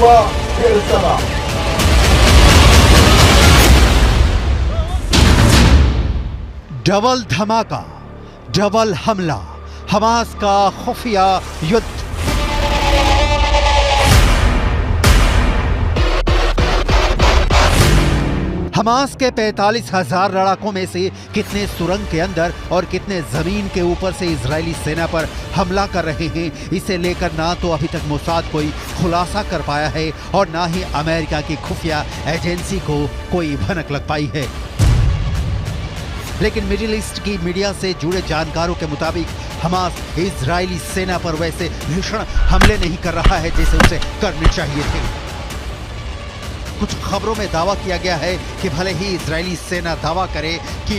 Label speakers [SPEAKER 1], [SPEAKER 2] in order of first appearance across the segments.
[SPEAKER 1] והרצמה.
[SPEAKER 2] Double धमाका, double हमला, Hamas का खुफिया युद्ध। हमास के 45,000 लड़ाकों में से कितने सुरंग के अंदर और कितने जमीन के ऊपर से इजरायली सेना पर हमला कर रहे हैं, इसे लेकर ना तो अभी तक मोसाद कोई खुलासा कर पाया है और ना ही अमेरिका की खुफिया एजेंसी को कोई भनक लग पाई है। लेकिन मिडिल ईस्ट की मीडिया से जुड़े जानकारों के मुताबिक हमास इजरायली सेना पर वैसे भीषण हमले नहीं कर रहा है जैसे उसे करने चाहिए थे। कुछ खबरों में दावा किया गया है कि भले ही इजरायली सेना दावा करे कि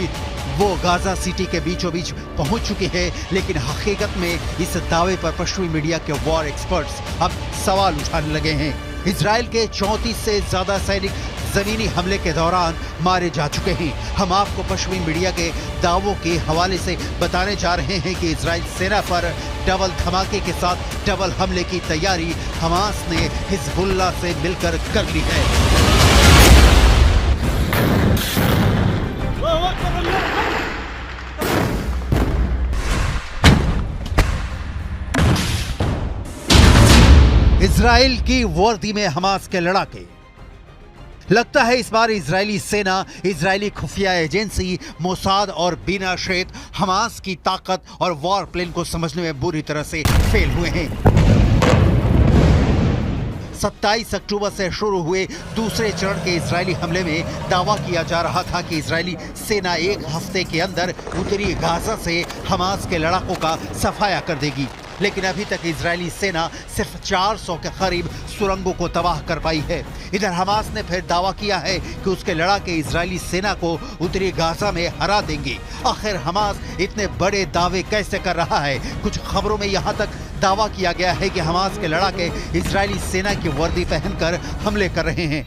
[SPEAKER 2] वो गाजा सिटी के बीचों बीच पहुंच चुकी है, लेकिन हकीकत में इस दावे पर पश्चिमी मीडिया के वॉर एक्सपर्ट्स अब सवाल उठाने लगे हैं। इजराइल के 34 से ज्यादा सैनिक जमीनी हमले के दौरान मारे जा चुके हैं। हम आपको पश्चिमी मीडिया के दावों के हवाले से बताने जा रहे हैं कि इजराइल सेना पर डबल धमाके के साथ डबल हमले की तैयारी हमास ने हिजबुल्लाह से मिलकर कर ली है। इजराइल की वर्दी में हमास के लड़ाके। लगता है इस बार इजरायली सेना, इजरायली खुफिया एजेंसी मोसाद और बिना शेत हमास की ताकत और वॉर प्लान को समझने में बुरी तरह से फेल हुए हैं। 27 अक्टूबर से शुरू हुए दूसरे चरण के इजरायली हमले में दावा किया जा रहा था कि इजरायली सेना एक हफ्ते के अंदर उत्तरी गाजा से हमास के लड़ाकों का सफाया कर देगी, लेकिन अभी तक इजरायली सेना सिर्फ 400 के करीब सुरंगों को तबाह कर पाई है। इधर हमास ने फिर दावा किया है कि उसके लड़ाके इजरायली सेना को उत्तरी गाजा में हरा देंगे। आखिर हमास इतने बड़े दावे कैसे कर रहा है? कुछ खबरों में यहाँ तक दावा किया गया है कि हमास के लड़ाके इजरायली सेना की वर्दी पहनकर हमले कर रहे हैं।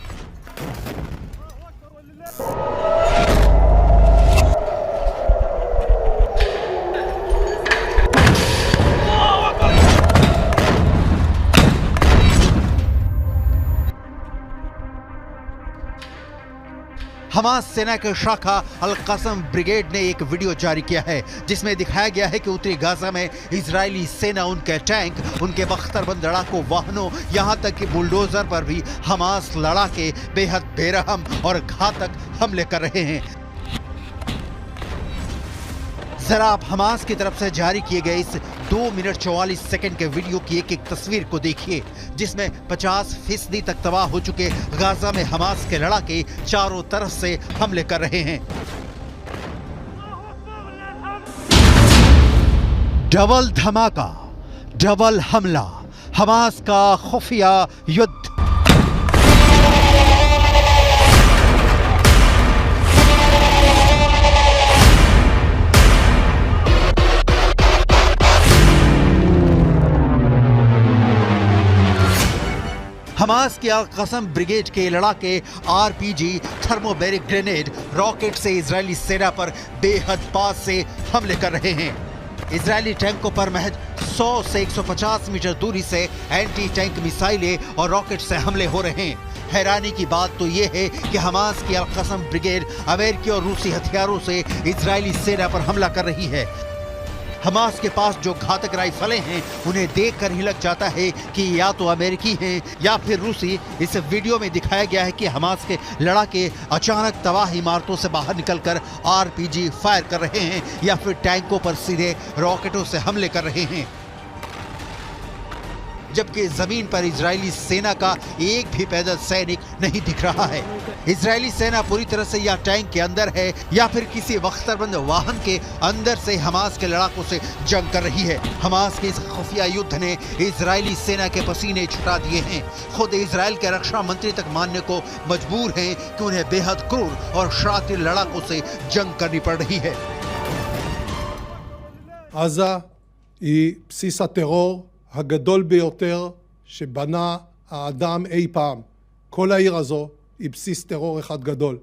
[SPEAKER 2] हमास सेना के शाखा अल-कसम ब्रिगेड ने एक वीडियो जारी किया है जिसमें दिखाया गया है कि उत्तरी गाजा में इजरायली सेना उनके टैंक, उनके बख्तरबंद लड़ाकू वाहनों, यहां तक कि बुलडोजर पर भी हमास लड़ाके बेहद बेरहम और घातक हमले कर रहे हैं। जरा आप हमास की तरफ से जारी किए गए इस 2 मिनट 44 सेकंड के वीडियो की एक एक तस्वीर को देखिए, जिसमें 50% तक तबाह हो चुके गाजा में हमास के लड़ाके चारों तरफ से हमले कर रहे हैं। डबल धमाका, डबल हमला, हमास का खुफिया युद्ध। हमास की अल-कसम ब्रिगेड के लड़ाके आरपीजी, थर्मोबैरिक ग्रेनेड, रॉकेट से इजरायली सेना पर बेहद पास से हमले कर रहे हैं। इजरायली टैंकों पर महज 100 से 150 मीटर दूरी से एंटी टैंक मिसाइलें और रॉकेट से हमले हो रहे हैं। हैरानी की बात तो यह है कि हमास की अल-कसम ब्रिगेड अमेरिकी और रूसी हथियारों से इजरायली सेना पर हमला कर रही है। हमास के पास जो घातक राइफलें हैं उन्हें देखकर ही लग जाता है कि या तो अमेरिकी हैं या फिर रूसी। इस वीडियो में दिखाया गया है कि हमास के लड़ाके अचानक तबाह इमारतों से बाहर निकलकर आरपीजी फायर कर रहे हैं या फिर टैंकों पर सीधे रॉकेटों से हमले कर रहे हैं, जबकि जमीन पर इजरायली सेना का एक भी पैदल सैनिक नहीं दिख रहा है। इजरायली सेना पूरी तरह से या टैंक के अंदर है या फिर किसी बख्तरबंद वाहन के अंदर से हमास के लड़ाकों से जंग कर रही है। हमास के इस खुफिया युद्ध ने इजरायली सेना के पसीने छुटा दिए हैं। खुद इजराइल के रक्षा मंत्री तक मानने को मजबूर हैं कि उन्हें बेहद क्रूर और शातिर लड़ाकों से जंग करनी पड़ रही है।
[SPEAKER 3] עזה היא בסיס הטרור הגדול ביותר שבנה האדם אי פעם. כל העיר הזו היא בסיס טרור אחד גדול.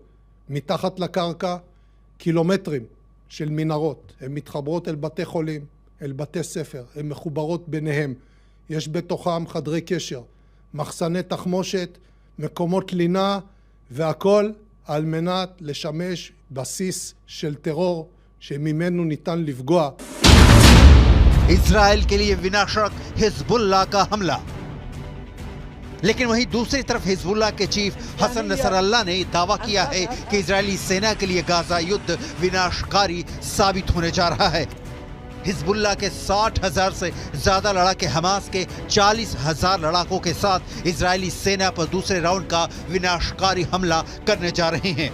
[SPEAKER 3] מתחת לקרקע קילומטרים של מנהרות. הן מתחברות אל בתי חולים, אל בתי ספר, הן מחוברות ביניהם. יש בתוכם חדרי קשר. מחסני תחמושת, מקומות לינה, והכל על מנת לשמש בסיס של טרור שממנו ניתן לפגוע.
[SPEAKER 2] इजराइल के लिए विनाशक हिजबुल्लाह का हमला। लेकिन वहीं दूसरी तरफ हिजबुल्लाह के चीफ हसन नसरल्लाह ने दावा किया है कि इजरायली सेना के लिए गाजा युद्ध विनाशकारी साबित होने जा रहा है। हिजबुल्लाह के 60,000 से ज्यादा लड़ाके हमास के 40,000 लड़ाकों के साथ इजरायली सेना पर दूसरे राउंड का विनाशकारी हमला करने जा रहे हैं।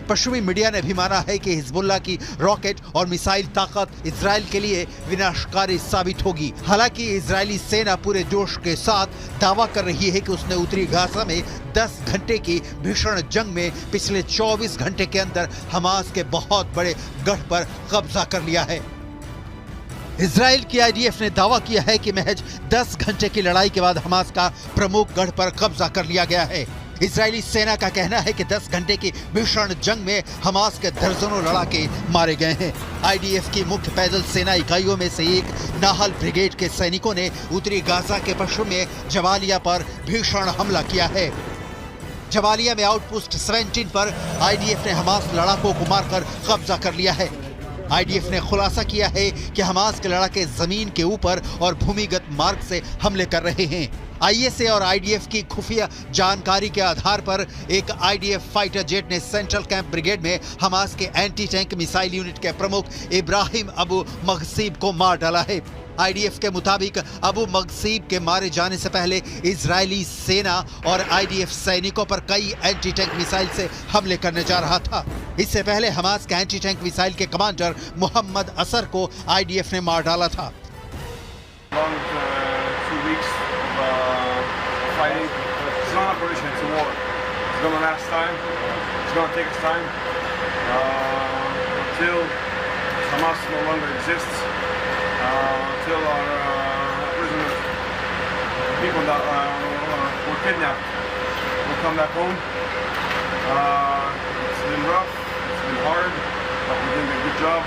[SPEAKER 2] पश्चिमी मीडिया ने भी माना है कि हिजबुल्लाह की रॉकेट और मिसाइल ताकत इजराइल के लिए विनाशकारी साबित होगी। हालांकि इजरायली सेना पूरे जोश के साथ दावा कर रही है कि उसने उत्तरी गाजा में 10 घंटे की भीषण जंग में पिछले 24 घंटे के अंदर हमास के बहुत बड़े गढ़ पर कब्जा कर लिया है। इजराइल की आईडीएफ ने दावा किया है कि महज 10 घंटे की लड़ाई के बाद हमास का प्रमुख गढ़ पर कब्जा कर लिया गया है। इजरायली सेना का कहना है कि 10 घंटे की भीषण जंग में हमास के दर्जनों लड़ाके मारे गए हैं। आईडीएफ की मुख्य पैदल सेना इकाइयों में से एक नाहल ब्रिगेड के सैनिकों ने उत्तरी गाजा के पश्चिम में जबालिया पर भीषण हमला किया है। जबालिया में आउटपोस्ट 17 पर आईडीएफ ने हमास लड़ाकों को मारकर कब्जा कर लिया है। आईडीएफ ने खुलासा किया है कि हमास के लड़ाके जमीन के ऊपर और भूमिगत मार्ग से हमले कर रहे हैं। आईएसए और आईडीएफ की खुफिया जानकारी के आधार पर एक आईडीएफ फाइटर जेट ने सेंट्रल कैंप ब्रिगेड में हमास के एंटी टैंक मिसाइल यूनिट के प्रमुख इब्राहिम अबू मगसीब को मार डाला है। आईडीएफ के मुताबिक अबू मगसीब के मारे जाने से पहले इजरायली सेना और आईडीएफ सैनिकों पर कई एंटी टैंक मिसाइल से हमले करने जा रहा था। इससे पहले हमास के एंटी टैंक मिसाइल के कमांडर मोहम्मद असर को आईडीएफ ने मार डाला था।
[SPEAKER 1] Fighting. It's not an operation, it's a war. It's going to last time. It's going to take its time until Hamas no longer exists, until our prisoners, people that were kidnapped, will come back home. It's been rough, it's been hard, but we're doing a good job.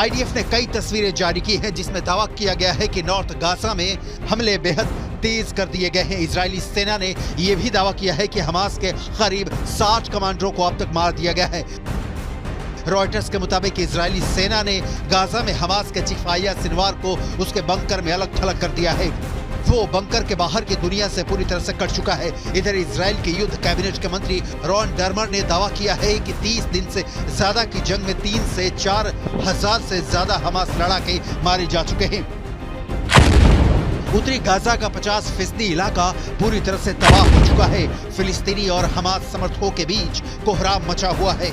[SPEAKER 2] IDF ने कई तस्वीरें जारी की हैं जिसमें दावा किया गया है कि नॉर्थ गाजा में हमले बेहद तेज कर दिए गए हैं। इजरायली सेना ने यह भी दावा किया है कि हमास के करीब 60 कमांडरों को अब तक मार दिया गया है। रॉयटर्स के मुताबिक इजरायली सेना ने गाजा में हमास के चीफ आया सिनवार को उसके बंकर में अलग थलग कर दिया है। वो बंकर के बाहर की दुनिया से पूरी तरह से कट चुका है। इधर इजराइल के युद्ध कैबिनेट के मंत्री रॉन डर्मर ने दावा किया है कि 30 दिन से ज्यादा की जंग में 3 से 4 हजार से ज्यादा हमास लड़ाके मारे जा चुके हैं। उत्तरी गाजा का 50% इलाका पूरी तरह से तबाह हो चुका है। फिलिस्तीनी और हमास समर्थकों के बीच कोहराम मचा हुआ है।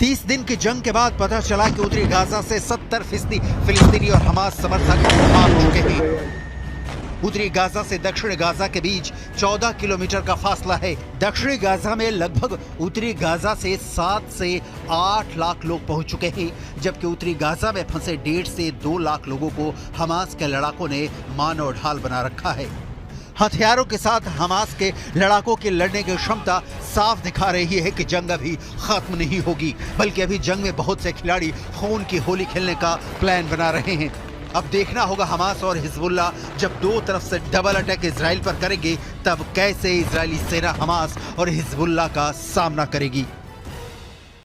[SPEAKER 2] 30 दिन की जंग के बाद पता चला कि उत्तरी गाजा से 70% फिलिस्तीनी और हमास समर्थक भाग चुके हैं। उत्तरी गाजा से दक्षिण गाजा के बीच 14 किलोमीटर का फासला है। दक्षिणी गाजा में लगभग उत्तरी गाजा से 7 से 8 लाख लोग पहुंच चुके हैं, जबकि उत्तरी गाजा में फंसे 1.5 से 2 लाख लोगों को हमास के लड़ाकों ने मानव ढाल बना रखा है। हथियारों के साथ हमास के लड़ाकों की लड़ने की क्षमता साफ दिखा रही है कि जंग अभी खत्म नहीं होगी, बल्कि अभी जंग में बहुत से खिलाड़ी खून की होली खेलने का प्लान बना रहे हैं। अब देखना होगा हमास और हिजबुल्लाह जब दो तरफ से डबल अटैक इजराइल पर करेंगे, तब कैसे इजरायली सेना हमास और हिजबुल्लाह का सामना करेगी।